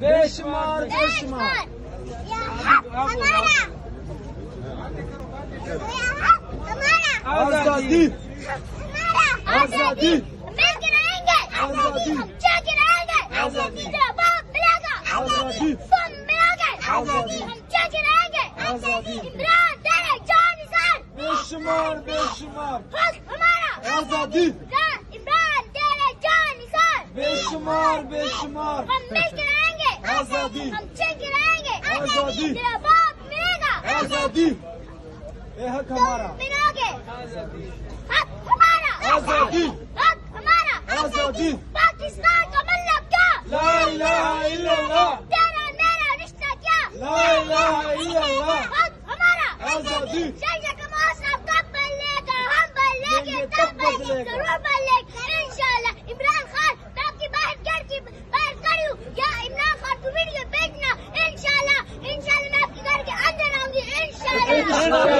बेशुमार बेशुमार आजादी आजादी मिलके रहेंगे, आजादी हम जाके रहेंगे, आजादी जवाब मिलेगा, आजादी तुम मिलोगे, आजादी हम जाके रहेंगे, आजादी इमरान तेरे जान निशान, बेशुमार बेशुमार हक हमारा, आजादी इमरान तेरे जान निशान, बेशुमार बेशुमार हम मिलके रहेंगे, आजादी हम जाके रहेंगे, आजादी जवाब मिलेगा, आजादी ये हक हमारा तुम मिलोगे, आजादी हक हमारा, आजादी हक हमारा, आजादी पाकिस्तान का मतलब क्या? ला इलाहा इल्लल्लाह तेरा मेरा रिश्ता क्या? ला इलाहा इल्लल्लाह हक हमारा, आजादी जैसे कि मौसम कब बदलेगा, हम बदलेंगे, लेंगे, तब तब बदलेंगे, बदलेगा। जरूर बदलेंगे, इंशाल्लाह। इमरान खान, मैं आपकी बाहर घर की बाहर खड़ी हूँ, या इमरान खान को वीडियो भेजना, इंशाल्लाह, इंशाल्लाह मैं आपके घर के अंदर आऊंगी, इंशाल्लाह।